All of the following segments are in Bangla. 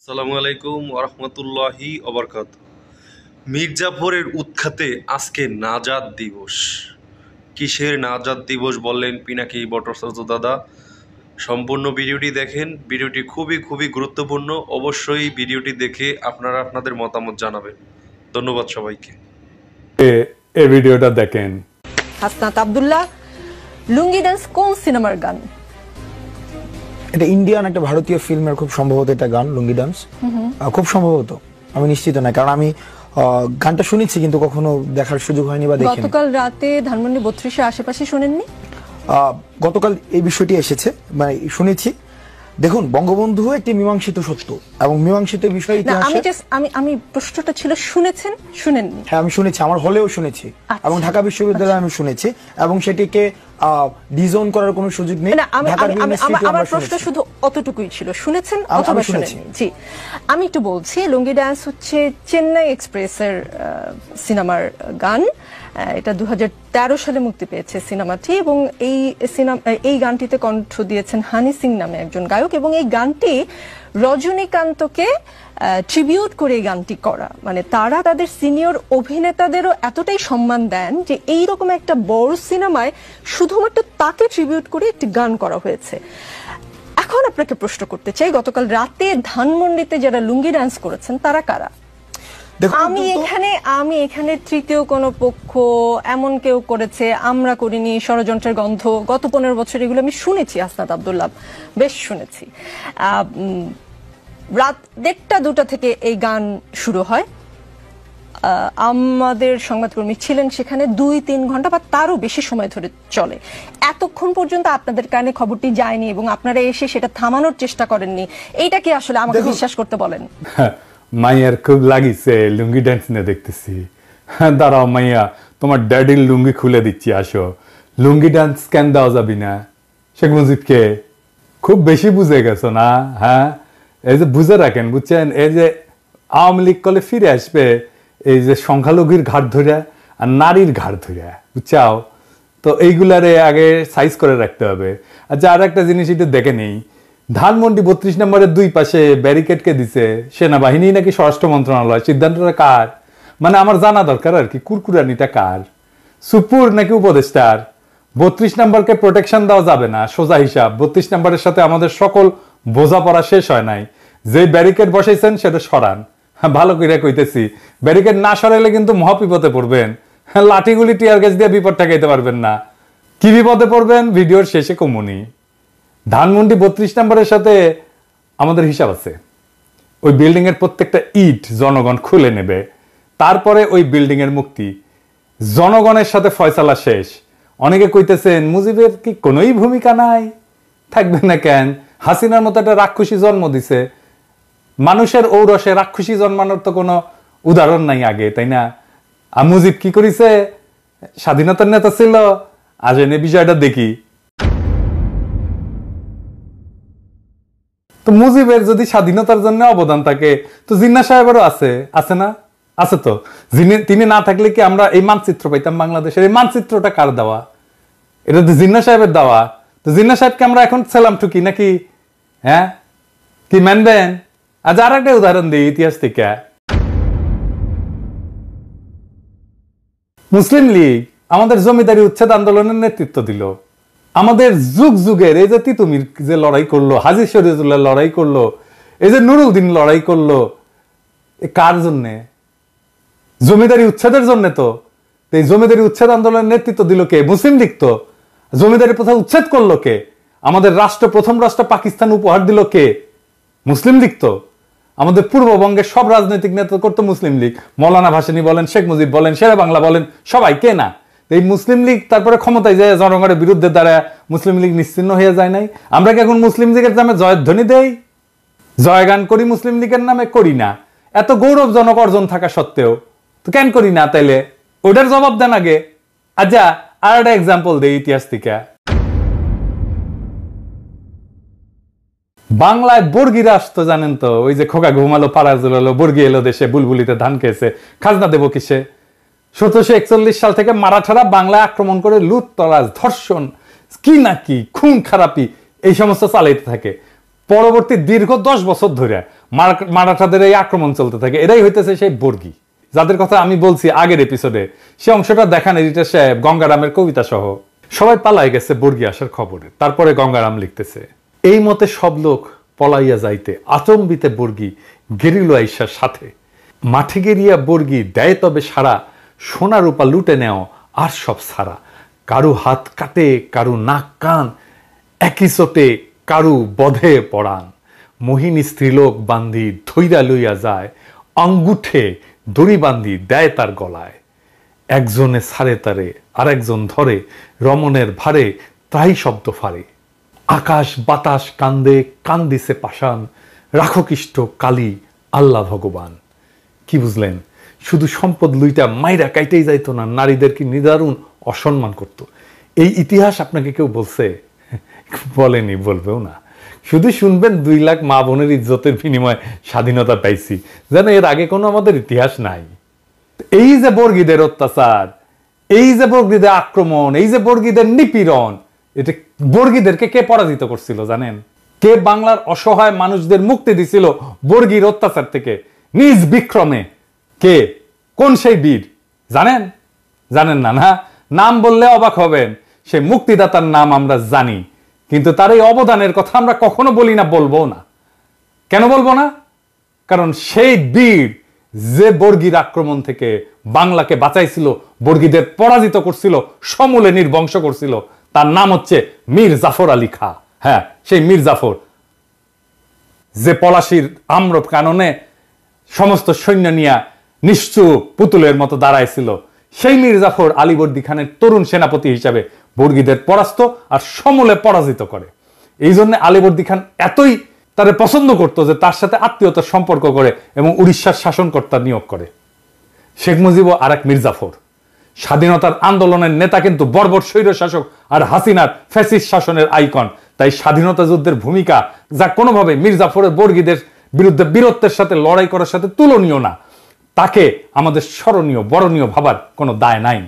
আসসালামু আলাইকুম ওরহমতুল্লাহি অবরকাত। মির্জাফরের উৎখাতে আজকে নাজাত দিবস। কিসের নাজাত দিবস বললেন পিনাকি ভট্টাচার্য দাদা? সম্পূর্ণ ভিডিওটি দেখেন, ভিডিওটি খুবই খুবই গুরুত্বপূর্ণ। অবশ্যই ভিডিওটি দেখে আপনারা আপনাদের মতামত জানাবেন। ধন্যবাদ সবাইকে। এই ভিডিওটা দেখেন। হাসনাত আব্দুল্লাহ, লুঙ্গি ডান্স কোন সিনেমার গান? এটা ইন্ডিয়ান একটা ভারতীয় ফিল্মের খুব সম্ভবত এটা গান, লুঙ্গি ডান্স। খুব সম্ভবত, আমি নিশ্চিত না, কারণ আমি গানটা শুনেছি কিন্তু কখনো দেখার সুযোগ হয়নি বা দেখিনি। গতকাল রাতে ধানমন্ডি 32-এর আশেপাশে শুনেননি? গতকাল এই বিষয়টি এসেছে, মানে শুনেছি। দেখুন, বঙ্গবন্ধু একটি মীমাংসিত সত্য এবং মীমাংসিত বিষয় ইতিহাসে। আমি প্রশ্নটা ছিল শুনেছেন শুনেননি? হ্যাঁ, আমি শুনেছি, আমার হলেও শুনেছি এবং ঢাকা বিশ্ববিদ্যালয়ে আমি শুনেছি এবং সেটিকে ডিজোন করার কোনো সুযোগ নেই। আমার প্রশ্ন শুধু অতটুকুই ছিল, শুনেছেন অথবা শুনেননি? জি, আমি একটু বলছি। লুঙ্গি ডান্স হচ্ছে চেন্নাই এক্সপ্রেসের সিনেমার গান। এটা 2013 সালে মুক্তি পেয়েছে সিনেমাটি, এবং এই গানটিতে কণ্ঠ দিয়েছেন হানি সিং নামে একজন গায়ক, এবং এই গানটি রজনীকান্তকে ট্রিবিউট করে এই গানটি করা। মানে তারা তাদের সিনিয়র অভিনেতাদেরও এতটাই সম্মান দেন যে এইরকম একটা বড় সিনেমায় শুধুমাত্র তাকে ট্রিবিউট করে একটি গান করা হয়েছে। এখন আপনাকে প্রশ্ন করতে চাই, গতকাল রাতে ধানমন্ডিতে যারা লুঙ্গি ডান্স করেছেন তারা কারা? আমি এখানে তৃতীয় কোন পক্ষ এমন কেউ করেছে, আমরা করিনি, ষড়যন্ত্রের গন্ধ, গত 15 বছর এগুলো আমি শুনেছি। হাসনাত আব্দুল্লাহ, বেশ শুনেছি। রাত 1টা-2টা থেকে এই গান শুরু হয়। আমাদের সংবাদকর্মী ছিলেন সেখানে 2-3 ঘন্টা বা তারও বেশি সময় ধরে চলে। এতক্ষণ পর্যন্ত আপনাদের কানে খবরটি যায়নি এবং আপনারা এসে সেটা থামানোর চেষ্টা করেননি। এইটা কি আসলে আমাকে বিশ্বাস করতে বলেন? মাইয়ার খুব লাগিছে লুঙ্গি ডান্স নিয়ে দেখতেছি। দাঁড়াও মাইয়া, তোমার ড্যাডির লুঙ্গি খুলে দিচ্ছি, আসো। লুঙ্গি ডান্স কেন দেওয়া যাবি না? শেখ মুজিবকে খুব বেশি বুঝে গেছো না? হ্যাঁ, এই যে বুঝে রাখেন, বুঝছেন? এই যে আওয়ামী লীগ কলে ফিরে আসবে এই যে সংখ্যালঘুর ঘাট ধরে আর নারীর ঘাট ধরে, বুঝছাও? তো এইগুলারে আগে সাইজ করে রাখতে হবে। আচ্ছা, আর একটা জিনিস একটু দেখে নেই, ধানমন্ডি 32 নম্বরের 2 পাশে ব্যারিকেডকে দিছে সেনাবাহিনী নাকি স্বরাষ্ট্র মন্ত্রণালয়? সিদ্ধান্তটা কার? মানে আমার জানা দরকার আর কি, কুরকুরানিটা কার? সুপুর নাকি উপদেষ্টার? 32 নম্বরকে প্রোটেকশন দেওয়া যাবে না, সোজা হিসাব। 32 নম্বরের সাথে আমাদের সকল বোঝাপড়া শেষ হয় নাই। যে ব্যারিকেড বসাইছেন সেটা সরান। ভালো করে কইতেছি, ব্যারিকেড না সরাইলে কিন্তু মহাবিপদে পড়বেন। লাঠিগুলি টিয়ার গ্যাস দিয়ে বিপদ ঠেকাইতে পারবেন না। কি বিপদে পড়বেন ভিডিওর শেষে কমুনি। ধানমন্ডি 32 নম্বরের সাথে আমাদের হিসাব আছে। ওই বিল্ডিং এর প্রত্যেকটা ইট জনগণ খুলে নেবে, তারপরে ওই বিল্ডিং এর মুক্তি। জনগণের সাথে ফয়সালা শেষ। অনেকে কইতেছেন মুজিবের কি কোনোই ভূমিকা নাই? থাকবে না কেন? হাসিনার মতো একটা রাক্ষসী জন্ম দিছে। মানুষের ঔরসে রাক্ষসী জন্মানোর তো কোনো উদাহরণ নাই আগে, তাই না? আর মুজিব কি করেছে? স্বাধীনতার নেতা ছিল। আজ এনে বিষয়টা দেখি। তো মুজিবের যদি স্বাধীনতার জন্য অবদান থাকে, তো জিন্না সাহেবেরও আছে না? আছে তো। তিনি না থাকলে কি আমরা এই মানচিত্র পাইতাম বাংলাদেশের? এই মানচিত্রটা কার দেওয়া? এটা তো জিন্না সাহেবের দেওয়া। তো জিন্না সাহেবকে আমরা এখন ছেলাম ঠুকি নাকি? হ্যাঁ, কি মানবেন? আজ আর একটা উদাহরণ দিই ইতিহাস থেকে। মুসলিম লীগ আমাদের জমিদারি উচ্ছেদ আন্দোলনের নেতৃত্ব দিল। আমাদের যুগ যুগের এই যে তিতুমির যে লড়াই করলো, হাজী শরীয়তুল্লাহ লড়াই করলো, এই যে নুরুদ্দিন লড়াই করলো, কার জন্যে? জমিদারি উচ্ছেদের জন্য। তো এই জমিদারি উচ্ছেদ আন্দোলনের নেতৃত্ব দিল কে? মুসলিম লীগ। তো জমিদারি প্রথা উচ্ছেদ করলো কে? আমাদের প্রথম রাষ্ট্র পাকিস্তান উপহার দিল কে? মুসলিম লীগ। তো আমাদের পূর্ববঙ্গের সব রাজনৈতিক নেতা করতো মুসলিম লীগ। মৌলানা ভাসানী বলেন, শেখ মুজিব বলেন, শেরে বাংলা বলেন, সবাই কে না? এই মুসলিম লীগ তারপরে ক্ষমতায় যায় জনগণের বিরুদ্ধে দ্বারা মুসলিম লীগ নিশ্চিহ্ন হয়ে যায় নাই? আমরা কি এখন মুসলিম লীগের নামে জয়ধ্বনি দেই, জয়গান করি? মুসলিম লীগের নামে করি না। এত গৌরবজনক অর্জন থাকা সত্ত্বেও তো কেন করি না? তাইলে ওটার জবাব দেন আগে। আচ্ছা, আর একটা এক্সাম্পল দেই ইতিহাস থেকে। বাংলায় বর্গিরা আসতো, জানেন তো? ওই যে খোকা ঘুমালো পাড়া জুলালো, বর্গি এলো দেশে, বুলবুলিতে ধান খেয়েছে, খাজনা দেবো কিসে? 1741 সাল থেকে মারাঠারা বাংলায় আক্রমণ করে লুট তরাজ, ধর্ষণ, কি নাকি খুন খারাপি এই সমস্ত চালাইতে থাকে। পরবর্তী দীর্ঘ 10 বছর ধরে মারাঠাদের এই আক্রমণ চলতে থাকে। এরাই হইতেছে সেই বর্গী, যাদের কথা আমি বলছি আগের এপিসোডে। সে অংশটা দেখান এডিটর সাহেব, গঙ্গারামের কবিতা সহ। সবাই পালাই গেছে বর্গী আসার খবরে, তারপরে গঙ্গারাম লিখতেছে, এই মতে সব লোক পলাইয়া যাইতে আচম্বিতে বর্গী গেরিল আইসার সাথে। মাঠে গেরিয়া বর্গী দেয় তবে সারা, সোনা রূপা লুটে নেও আর সব সারা। কারু হাত কাটে, কারু নাক কান, একই চোটে কারু বধে পড়ান। মোহিনী স্ত্রীলোক বান্ধি ধৈরা লইয়া যায়, আঙ্গুঠে দড়ি বান্ধি দেয় তার গলায়। একজনে ছাড়ে তারে আর একজন ধরে, রমণের ভারে তাই শব্দ ফারে। আকাশ বাতাস কান্দে, কান্দিছে পাষাণ, রাখো কৃষ্ট কালী আল্লাহ ভগবান। কি বুঝলেন? শুধু সম্পদ লুইটা মাইরা কাইতেই যাইতো না, নারীদেরকে নিদারুণ অসম্মান করত। এই ইতিহাস আপনাকে কেউ বলছে? বলেনি, বলবেও না। শুধু শুনবেন 2 লাখ মা বোনের ইজ্জতের বিনিময়ে স্বাধীনতা পাইছি, যেন এর আগে কোনো আমাদের ইতিহাস নাই। এই যে বর্গীদের অত্যাচার, এই যে বর্গীদের আক্রমণ, এই যে বর্গীদের নিপীড়ন, এটা বর্গীদেরকে কে পরাজিত করছিল জানেন? কে বাংলার অসহায় মানুষদের মুক্তি দিছিল বর্গীর অত্যাচার থেকে নিজ বিক্রমে? কে? কোন সেই বীর জানেন? জানেন না? না, নাম বললে অবাক হবেন। সে মুক্তিদাতার নাম আমরা জানি, কিন্তু তার এই অবদানের কথা আমরা কখনো বলি না, বলবো না। কেন বলবো না? কারণ সেই বীর যে বর্গীর আক্রমণ থেকে বাংলাকে বাঁচাইছিল, বর্গীদের পরাজিত করছিল, সমূলে নির্বংশ করছিল, তার নাম হচ্ছে মীর জাফর আলী খা। হ্যাঁ, সেই মীর জাফর, যে পলাশির আম্র কাননে সমস্ত সৈন্য নিয়ে নিশ্চুপ পুতুলের মতো দাঁড়াইছিল, সেই মীর জাফর আলীবর্দী খানের তরুণ সেনাপতি হিসাবে বর্গীদের পরাস্ত আর সমূলে পরাজিত করে। এই জন্য আলীবর্দী খান এতই তারে পছন্দ করত যে তার সাথে আত্মীয়তার সম্পর্ক করে এবং উড়িষ্যার শাসনকর্তা নিয়োগ করে। শেখ মুজিবও আর এক মীর জাফর। স্বাধীনতার আন্দোলনের নেতা কিন্তু বর্বর স্বৈর শাসক আর হাসিনার ফ্যাসিস্ট শাসনের আইকন। তাই স্বাধীনতা যুদ্ধের ভূমিকা যা কোনোভাবে মীর জাফরের বর্গীদের বিরুদ্ধে বীরত্বের সাথে লড়াই করার সাথে তুলনীয় না, তাকে আমাদের স্মরণীয় বরণীয় ভাবার কোনো দায় নাই।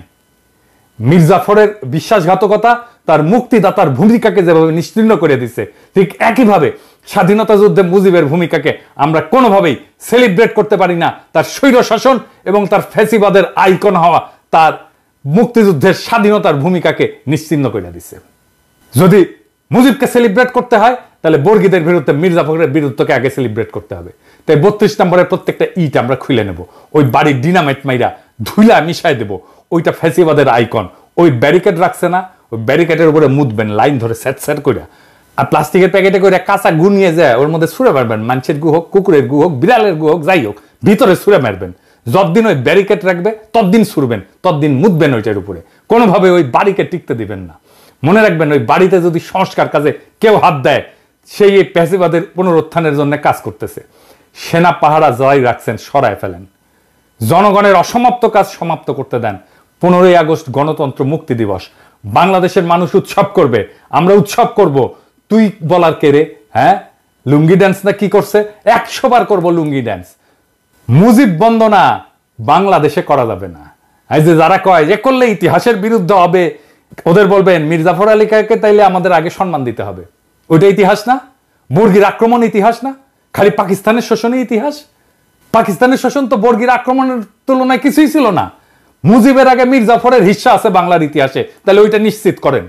মীর জাফরের বিশ্বাসঘাতকতা তার মুক্তিদাতার ভূমিকাকে যেভাবে নিশ্চিহ্ন করে দিছে, ঠিক একইভাবে স্বাধীনতা যুদ্ধে মুজিবের ভূমিকাকে আমরা কোনোভাবেই সেলিব্রেট করতে পারি না। তার স্বৈর শাসন এবং তার ফ্যাসিবাদের আইকন হওয়া তার মুক্তিযুদ্ধের স্বাধীনতার ভূমিকাকে নিশ্চিহ্ন করে দিছে। যদি মুজিবকে সেলিব্রেট করতে হয়, তাহলে বর্গীদের বিরুদ্ধে মীর জাফরের বিরুদ্ধকে আগে সেলিব্রেট করতে হবে। তাই 32 নম্বরের প্রত্যেকটা ইট আমরা খুলে নেব, ওই বাড়ির ডিনামাইট মাইরা ধুলা মিশাই দেব। ওইটা ফ্যাসিবাদের আইকন। ওই ব্যারিকেড রাখছে না, ওই ব্যারিকেডের উপরে মুদবেন লাইন ধরে স্যাট স্যাট করে, আর প্লাস্টিকের প্যাকেটে করে কাঁচা গু নিয়ে যায়, ওর মধ্যে ছুঁড়ে মারবেন। মানুষের গু হোক, কুকুরের গু হোক, বিড়ালের গু হোক, যাই হোক, ভিতরে ছুঁড়ে মারবেন। যতদিন ওই ব্যারিকেড রাখবে ততদিন ছুড়বেন, ততদিন মুদবেন ওইটার উপরে। কোনোভাবে ওই বাড়িকে টিকতে দিবেন না। মনে রাখবেন, ওই বাড়িতে যদি সংস্কার কাজে কেউ হাত দেয়, সেই এই ফ্যাসিবাদের পুনরুত্থানের জন্য কাজ করতেছে। সেনা পাহারা যাই রাখছেন সরায় ফেলেন। জনগণের অসমাপ্ত কাজ সমাপ্ত করতে দেন। 15ই আগস্ট গণতন্ত্র মুক্তি দিবস, বাংলাদেশের মানুষ উৎসব করবে, আমরা উৎসব করব। তুই বলার কে রে? হ্যাঁ, লুঙ্গি ড্যান্স না কি করছে? 100 বার করবো লুঙ্গি ড্যান্স। মুজিব বন্দনা বাংলাদেশে করা যাবে না। এই যে যারা কয় যে করলে ইতিহাসের বিরুদ্ধে হবে, ওদের বলবেন মীর জাফর আলী খানকে তাইলে আমাদের আগে সম্মান দিতে হবে। ওইটা ইতিহাস না? বর্গীর আক্রমণ ইতিহাস না? খালি পাকিস্তানের শোষণই ইতিহাস? পাকিস্তানের শোষণ তো বর্গীর আক্রমণের তুলনায় কিছুই ছিল না। মুজিবের আগে মীর জাফরের হিস্সা আছে বাংলার ইতিহাসে, তাহলে ওইটা নিশ্চিত করেন।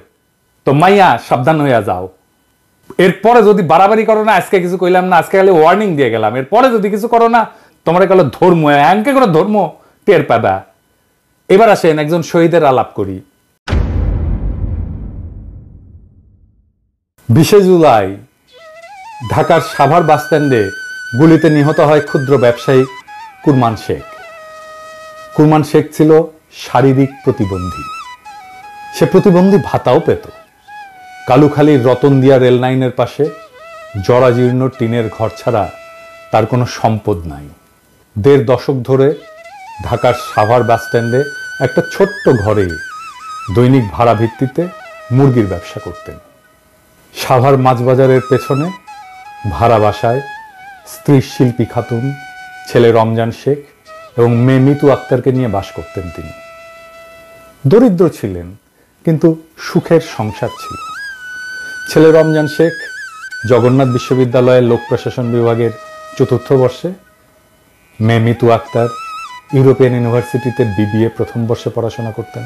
তো মাইয়া সাবধান হইয়া যাও। এরপরে যদি বাড়াবাড়ি করো না, আজকে কিছু কইলাম না, আজকে খালি ওয়ার্নিং দিয়ে গেলাম, এরপরে যদি কিছু করো না, তোমরা গেল ধর্ম এমকে করে ধর্ম টের পাবা। এবার আসেন একজন শহীদের আলাপ করি। 20 জুলাই ঢাকার সাভার বাসস্ট্যান্ডে গুলিতে নিহত হয় ক্ষুদ্র ব্যবসায়ী কুরমান শেখ। কুরমান শেখ ছিল শারীরিক প্রতিবন্ধী। সে প্রতিবন্ধী ভাতাও পেত। কালুখালীর রতনদিয়া রেল লাইনের পাশে জরাজীর্ণ টিনের ঘর ছাড়া তার কোনো সম্পদ নাই। 1.5 দশক ধরে ঢাকার সাভার বাসস্ট্যান্ডে একটা ছোট্ট ঘরে দৈনিক ভাড়া ভিত্তিতে মুরগির ব্যবসা করতেন। সাভার মাছবাজারের পেছনে ভাড়া বাসায় স্ত্রী শিল্পী খাতুন, ছেলে রমজান শেখ এবং মেয়ে মিতু আক্তারকে নিয়ে বাস করতেন তিনি। দরিদ্র ছিলেন, কিন্তু সুখের সংসার ছিল। ছেলে রমজান শেখ জগন্নাথ বিশ্ববিদ্যালয়ের লোক প্রশাসন বিভাগের চতুর্থ বর্ষে। মেয়ে মিতু আক্তার ইউরোপিয়ান ইউনিভার্সিটিতে বিবিএ প্রথম বর্ষে পড়াশোনা করতেন।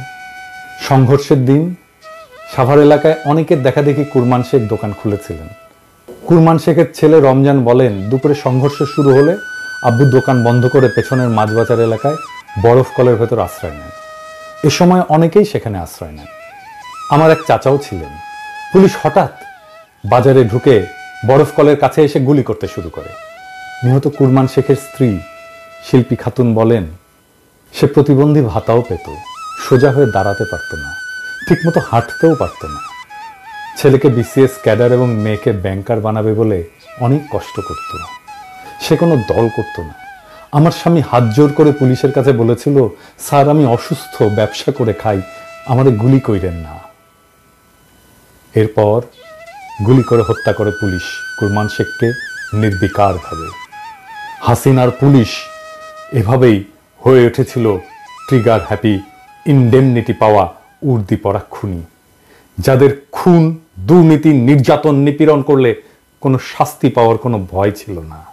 সংঘর্ষের দিন সাভার এলাকায় অনেকের দেখা দেখি কুরমান শেখ দোকান খুলেছিলেন। কুরমান শেখের ছেলে রমজান বলেন, দুপুরে সংঘর্ষ শুরু হলে আব্বু দোকান বন্ধ করে পেছনের মাঝবাজার এলাকায় বরফ কলের ভেতর আশ্রয় নেন। এ সময় অনেকেই সেখানে আশ্রয় নেন। আমার এক চাচাও ছিলেন। পুলিশ হঠাৎ বাজারে ঢুকে বরফ কলের কাছে এসে গুলি করতে শুরু করে। নিহত কুরমান শেখের স্ত্রী শিল্পী খাতুন বলেন, সে প্রতিবন্ধী ভাতাও পেত, সোজা হয়ে দাঁড়াতে পারত না, ঠিকমতো হাঁটতেও পারত না। ছেলেকে বিসিএস ক্যাডার এবং মেয়েকে ব্যাংকার বানাবে বলে অনেক কষ্ট করত। সে কোনো দল করত না। আমার স্বামী হাত জোর করে পুলিশের কাছে বলেছিল, স্যার আমি অসুস্থ, ব্যবসা করে খাই, আমাদের গুলি কইরেন না। এরপর গুলি করে হত্যা করে পুলিশ কুরমান শেখকে নির্বিকারভাবে। হাসিনার পুলিশ এভাবেই হয়ে উঠেছিল ট্রিগার হ্যাপি, ইনডেমনিটি পাওয়া উর্দি পরা খুনি, যাদের খুন, দুর্নীতি, নির্যাতন, নিপীড়ন করলে কোনো শাস্তি পাওয়ার কোনো ভয় ছিল না।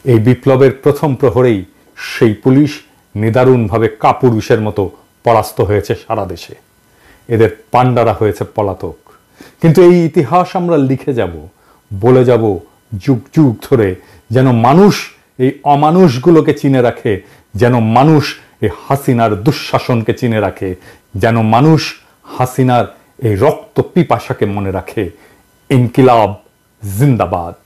এই বিপ্লবের প্রথম প্রহরেই সেই পুলিশ নিদারুণভাবে কাপুরুষের মতো পরাস্ত হয়েছে সারা দেশে। এদের পান্ডারা হয়েছে পলাতক। কিন্তু এই ইতিহাস আমরা লিখে যাব, বলে যাব যুগ যুগ ধরে, যেন মানুষ এই অমানুষগুলোকে চিনে রাখে, যেন মানুষ এই হাসিনার দুঃশাসনকে চিনে রাখে, যেন মানুষ হাসিনার এই রক্ত পিপাসাকে মনে রাখে। ইনকিলাব জিন্দাবাদ।